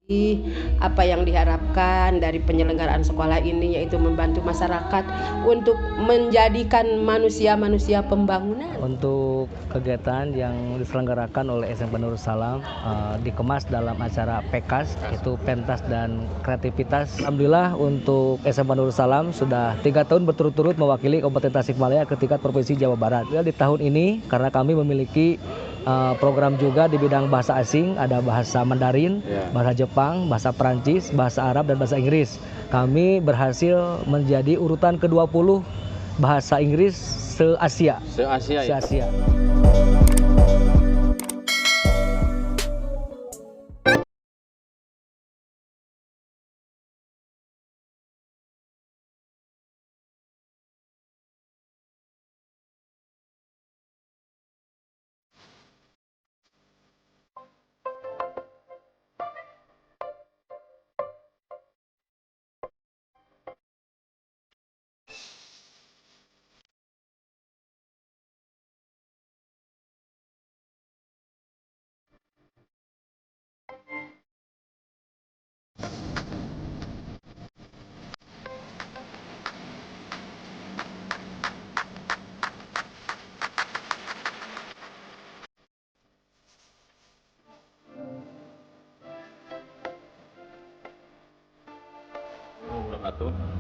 Apa yang diharapkan dari penyelenggaraan sekolah ini yaitu membantu masyarakat untuk menjadikan manusia-manusia pembangunan. Untuk kegiatan yang diselenggarakan oleh SMP Nurul Salam dikemas dalam acara PEKAS, itu pentas dan kreativitas. Alhamdulillah untuk SMP Nurul Salam sudah 3 tahun berturut-turut mewakili Kabupaten Tasikmalaya ke tingkat Provinsi Jawa Barat. Di tahun ini karena kami memiliki program juga di bidang bahasa asing, ada bahasa Mandarin, bahasa Jepang, bahasa Perancis, bahasa Arab, dan bahasa Inggris. Kami berhasil menjadi urutan ke-20 bahasa Inggris se-Asia. Se-Asia.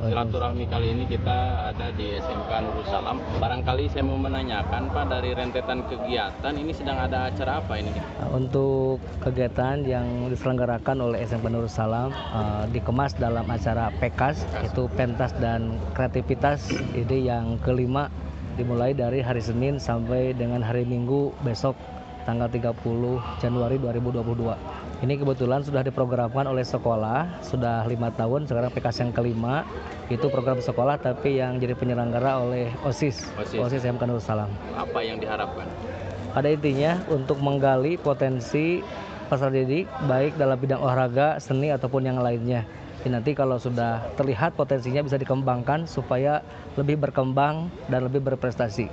Silaturahmi kali ini kita ada di SMK Nurul Salam. Barangkali saya mau menanyakan Pak, dari rentetan kegiatan ini sedang ada acara apa ini? Untuk kegiatan yang diselenggarakan oleh SMP Nurul Salam dikemas dalam acara PEKAS, itu pentas dan kreativitas. Ini yang kelima, dimulai dari hari Senin sampai dengan hari Minggu besok tanggal 30 Januari 2022. Ini kebetulan sudah diprogramkan oleh sekolah, sudah 5 tahun, sekarang PKS yang kelima. Itu program sekolah tapi yang jadi penyelenggara oleh OSIS SMK Nurul Salam. Apa yang diharapkan? Pada intinya untuk menggali potensi peserta didik baik dalam bidang olahraga, seni ataupun yang lainnya. Nanti kalau sudah terlihat potensinya bisa dikembangkan supaya lebih berkembang dan lebih berprestasi.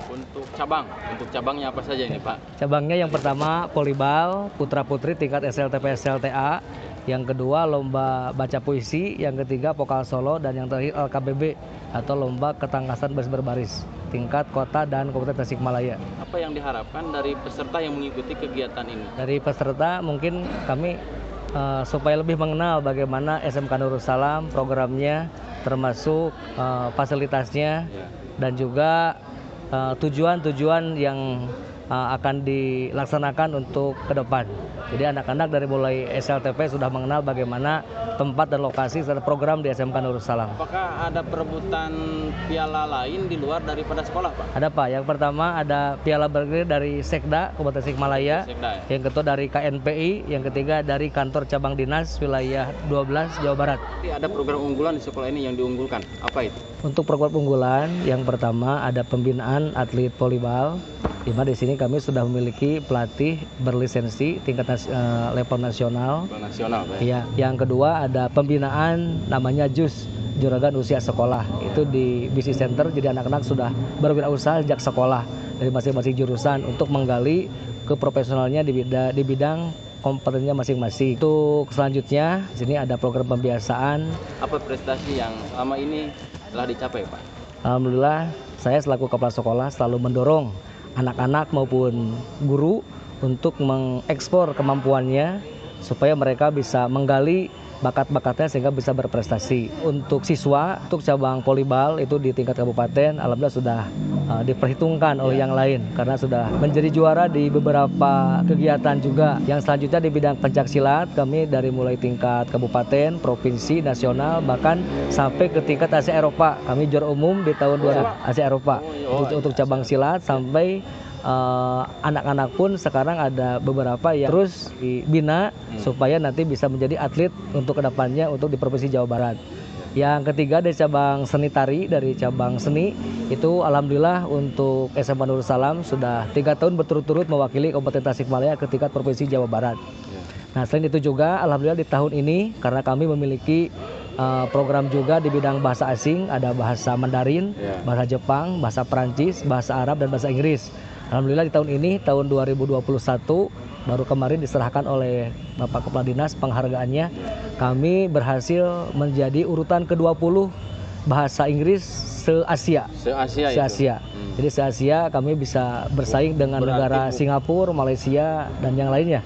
Untuk cabangnya apa saja ini Pak? Cabangnya yang pertama volleyball putra-putri tingkat SLTP SLTA, yang kedua lomba baca puisi, yang ketiga vokal solo, dan yang terakhir LKBB atau lomba ketangkasan baris berbaris tingkat kota dan Kabupaten Tasikmalaya. Apa yang diharapkan dari peserta yang mengikuti kegiatan ini? Dari peserta mungkin kami supaya lebih mengenal bagaimana SMK Nurul Salam, programnya, termasuk fasilitasnya, dan juga tujuan-tujuan yang akan dilaksanakan untuk ke depan. Jadi anak-anak dari mulai SLTP sudah mengenal bagaimana tempat dan lokasi serta program di SMK Nurul Salam. Apakah ada perebutan piala lain di luar daripada sekolah Pak? Ada Pak, yang pertama ada piala bergulir dari Sekda Kabupaten Tasikmalaya, yang kedua dari KNPI, yang ketiga dari kantor cabang dinas wilayah 12 Jawa Barat. Ada program unggulan di sekolah ini yang diunggulkan, apa itu? Untuk program unggulan yang pertama ada pembinaan atlet volleyball, di mana di sini kami sudah memiliki pelatih berlisensi tingkat level nasional. Ya. Yang kedua ada pembinaan namanya JUS, Juragan Usia Sekolah. Itu di BC Center, jadi anak-anak sudah berwirausaha sejak sekolah dari masing-masing jurusan untuk menggali ke profesionalnya di bidang kompetensinya masing-masing. Untuk selanjutnya di sini ada program pembiasaan. Apa prestasi yang selama ini telah dicapai Pak? Alhamdulillah, saya selaku kepala sekolah selalu mendorong anak-anak maupun guru untuk mengekspor kemampuannya supaya mereka bisa menggali bakat-bakatnya sehingga bisa berprestasi. Untuk siswa, untuk cabang volleyball itu di tingkat kabupaten, alhamdulillah sudah diperhitungkan oleh yang lain karena sudah menjadi juara di beberapa kegiatan juga. Yang selanjutnya di bidang pencaksilat, kami dari mulai tingkat kabupaten, provinsi, nasional, bahkan sampai ke tingkat Asia Eropa. Kami juara umum di tahun 2000 Asia Eropa untuk cabang silat, sampai anak-anak pun sekarang ada beberapa yang terus dibina supaya nanti bisa menjadi atlet untuk kedepannya untuk di Provinsi Jawa Barat. Yang ketiga dari cabang seni tari, dari cabang seni itu alhamdulillah untuk SMA Nurul Salam sudah 3 tahun berturut-turut mewakili Kabupaten Tasikmalaya ke tingkat Provinsi Jawa Barat. Nah selain itu juga alhamdulillah di tahun ini karena kami memiliki program juga di bidang bahasa asing, ada bahasa Mandarin, bahasa Jepang, bahasa Perancis, bahasa Arab, dan bahasa Inggris. Alhamdulillah di tahun ini, tahun 2021, baru kemarin diserahkan oleh Bapak Kepala Dinas penghargaannya. Kami berhasil menjadi urutan ke-20 bahasa Inggris se-Asia. Se-Asia itu. Se-Asia. Jadi se-Asia kami bisa bersaing dengan negara Singapura, Malaysia, dan yang lainnya.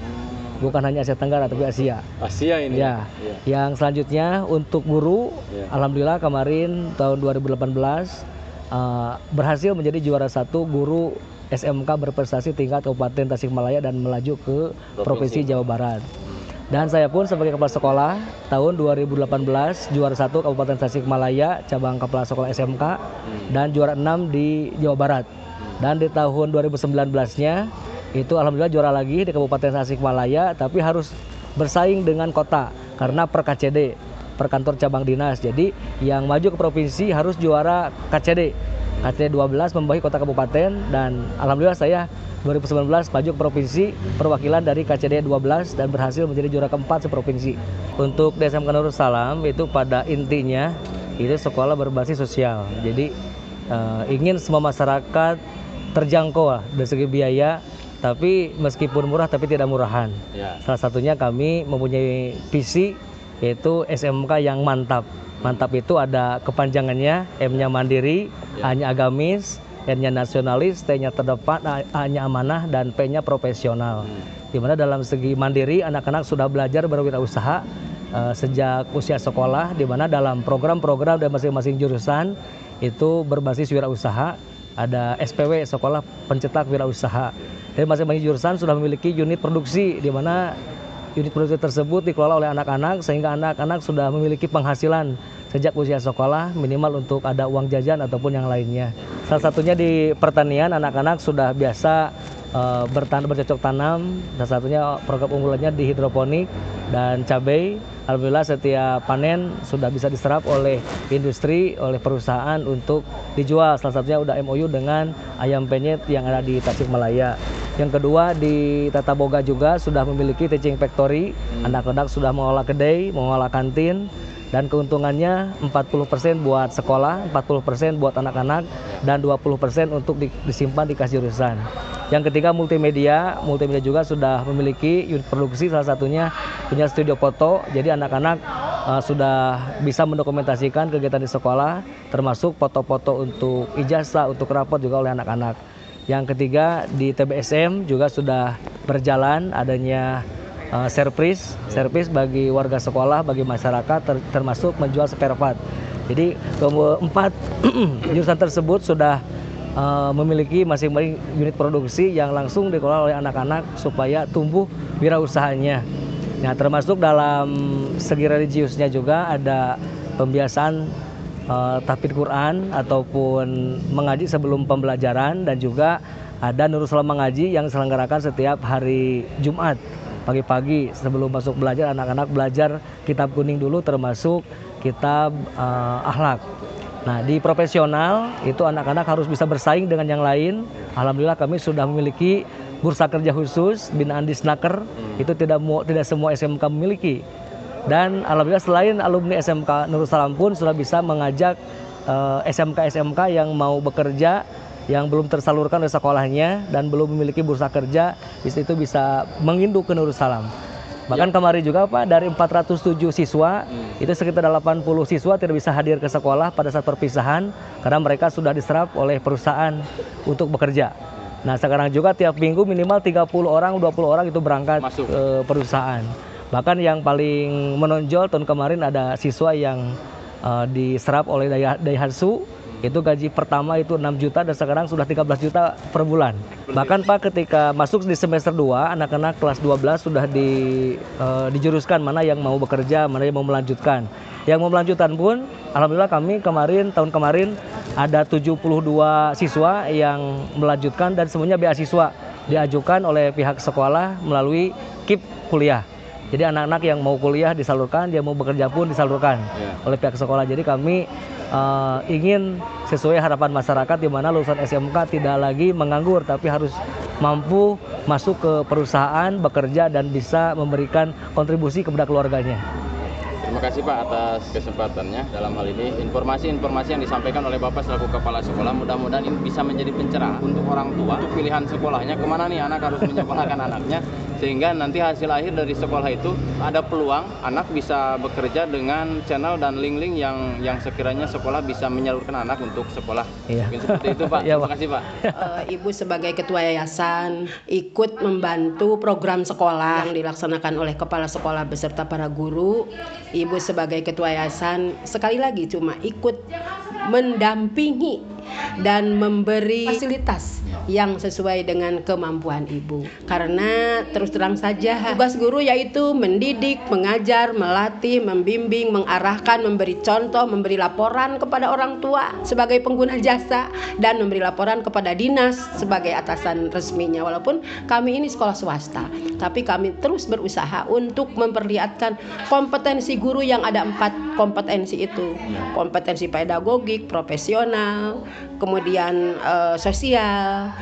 Bukan hanya Asia Tenggara, tapi Asia. Asia ini. Ya. Yang selanjutnya untuk guru, alhamdulillah kemarin tahun 2018 berhasil menjadi juara 1 guru SMK berprestasi tingkat Kabupaten Tasikmalaya dan melaju ke Provinsi Jawa Barat. Dan saya pun sebagai kepala sekolah tahun 2018 juara 1 Kabupaten Tasikmalaya cabang kepala sekolah SMK dan juara 6 di Jawa Barat. Dan di tahun 2019-nya itu alhamdulillah juara lagi di Kabupaten Tasikmalaya, tapi harus bersaing dengan kota karena per KCD, per kantor cabang dinas. Jadi yang maju ke provinsi harus juara KCD. KCD 12 membawahi kota kabupaten, dan alhamdulillah saya 2019 maju ke provinsi perwakilan dari KCD 12 dan berhasil menjadi juara keempat seprovinsi. Untuk SMK Nurul Salam itu pada intinya itu sekolah berbasis sosial. Jadi ingin semua masyarakat terjangkau dari segi biaya, tapi meskipun murah tapi tidak murahan. Salah satunya kami mempunyai visi yaitu SMK yang mantap. Mantap itu ada kepanjangannya, M-nya mandiri, A-nya agamis, N-nya nasionalis, T-nya terdepan, A-nya amanah, dan P-nya profesional. Di mana dalam segi mandiri, anak-anak sudah belajar berwirausaha sejak usia sekolah, di mana dalam program-program dan masing-masing jurusan itu berbasis wirausaha. Ada SPW, Sekolah Pencetak Wirausaha. Dari masing-masing jurusan sudah memiliki unit produksi, di mana unit produksi tersebut dikelola oleh anak-anak, sehingga anak-anak sudah memiliki penghasilan sejak usia sekolah minimal untuk ada uang jajan ataupun yang lainnya. Salah satunya di pertanian, anak-anak sudah biasa bercocok tanam. Salah satunya program unggulannya di hidroponik dan cabai. Alhamdulillah setiap panen sudah bisa diserap oleh industri, oleh perusahaan untuk dijual. Salah satunya udah MOU dengan ayam penyet yang ada di Tasikmalaya. Yang kedua di Tata Boga juga sudah memiliki teaching factory. Anak-anak sudah mengolah kedai, mengolah kantin, dan keuntungannya 40% buat sekolah, 40% buat anak-anak, dan 20% untuk disimpan di kas jurusan. Yang ketiga multimedia juga sudah memiliki unit produksi, salah satunya punya studio foto. Jadi anak-anak sudah bisa mendokumentasikan kegiatan di sekolah, termasuk foto-foto untuk ijazah, untuk rapot juga oleh anak-anak. Yang ketiga di TBSM juga sudah berjalan adanya servis bagi warga sekolah, bagi masyarakat, termasuk menjual spare part. Jadi keempat jurusan tersebut sudah memiliki masing-masing unit produksi yang langsung dikelola oleh anak-anak supaya tumbuh wirausahanya. Nah, termasuk dalam segi religiusnya juga ada pembiasaan tahfidz Quran ataupun mengaji sebelum pembelajaran, dan juga ada Nurul Salam mengaji yang diselenggarakan setiap hari Jumat. Pagi-pagi sebelum masuk belajar, anak-anak belajar kitab kuning dulu, termasuk kitab akhlak. Nah, di profesional itu anak-anak harus bisa bersaing dengan yang lain. Alhamdulillah kami sudah memiliki bursa kerja khusus binaan Disnaker. Itu tidak semua SMK memiliki. Dan alhamdulillah selain alumni SMK Nurul Salam pun sudah bisa mengajak SMK-SMK yang mau bekerja, yang belum tersalurkan oleh sekolahnya dan belum memiliki bursa kerja, itu bisa menginduk ke Nurul Salam. Bahkan kemarin juga Pak, dari 407 siswa, itu sekitar 80 siswa tidak bisa hadir ke sekolah pada saat perpisahan karena mereka sudah diserap oleh perusahaan untuk bekerja. Nah, sekarang juga tiap minggu minimal 30 orang, 20 orang itu berangkat ke perusahaan. Bahkan yang paling menonjol tahun kemarin ada siswa yang diserap oleh Daihatsu. Itu gaji pertama itu 6 juta dan sekarang sudah 13 juta per bulan. Bahkan Pak, ketika masuk di semester 2, anak-anak kelas 12 sudah dijuruskan mana yang mau bekerja, mana yang mau melanjutkan. Yang mau melanjutkan pun, alhamdulillah kami tahun kemarin ada 72 siswa yang melanjutkan dan semuanya beasiswa diajukan oleh pihak sekolah melalui KIP kuliah. Jadi anak-anak yang mau kuliah disalurkan, dia mau bekerja pun disalurkan oleh pihak sekolah. Jadi kami ingin sesuai harapan masyarakat di mana lulusan SMK tidak lagi menganggur, tapi harus mampu masuk ke perusahaan, bekerja, dan bisa memberikan kontribusi kepada keluarganya. Terima kasih Pak atas kesempatannya dalam hal ini. Informasi-informasi yang disampaikan oleh Bapak selaku Kepala Sekolah mudah-mudahan ini bisa menjadi pencerahan untuk orang tua, untuk pilihan sekolahnya kemana nih anak harus menyekolahkan anaknya, sehingga nanti hasil akhir dari sekolah itu ada peluang anak bisa bekerja dengan channel dan link-link yang sekiranya sekolah bisa menyalurkan anak untuk sekolah. Iya. Mungkin seperti itu Pak. Iya, Terima Pak. kasih Pak. Ibu sebagai ketua yayasan ikut membantu program sekolah yang dilaksanakan oleh kepala sekolah beserta para guru. Ibu sebagai ketua yayasan sekali lagi cuma ikut mendampingi dan memberi fasilitas yang sesuai dengan kemampuan ibu. Karena terus terang saja tugas guru yaitu mendidik, mengajar, melatih, membimbing, mengarahkan, memberi contoh, memberi laporan kepada orang tua sebagai pengguna jasa dan memberi laporan kepada dinas sebagai atasan resminya. Walaupun kami ini sekolah swasta, tapi kami terus berusaha untuk memperlihatkan kompetensi guru yang ada 4 kompetensi itu. Kompetensi pedagogik, profesional, kemudian sosial,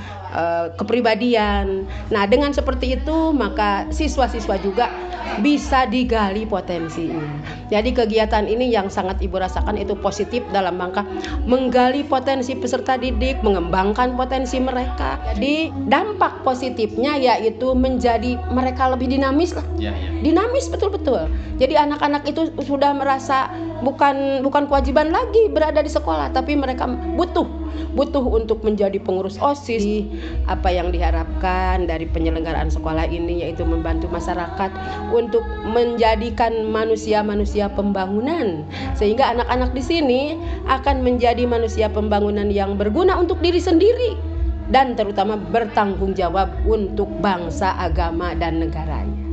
kepribadian. Nah, dengan seperti itu maka siswa-siswa juga bisa digali potensinya. Jadi kegiatan ini yang sangat ibu rasakan itu positif dalam rangka menggali potensi peserta didik, mengembangkan potensi mereka. Jadi dampak positifnya yaitu menjadi mereka lebih dinamis lah. Dinamis betul-betul. Jadi anak-anak itu sudah merasa bukan kewajiban lagi berada di sekolah, tapi mereka butuh untuk menjadi pengurus OSIS. Apa yang diharapkan dari penyelenggaraan sekolah ini yaitu membantu masyarakat untuk menjadikan manusia-manusia pembangunan, sehingga anak-anak di sini akan menjadi manusia pembangunan yang berguna untuk diri sendiri dan terutama bertanggung jawab untuk bangsa, agama, dan negaranya.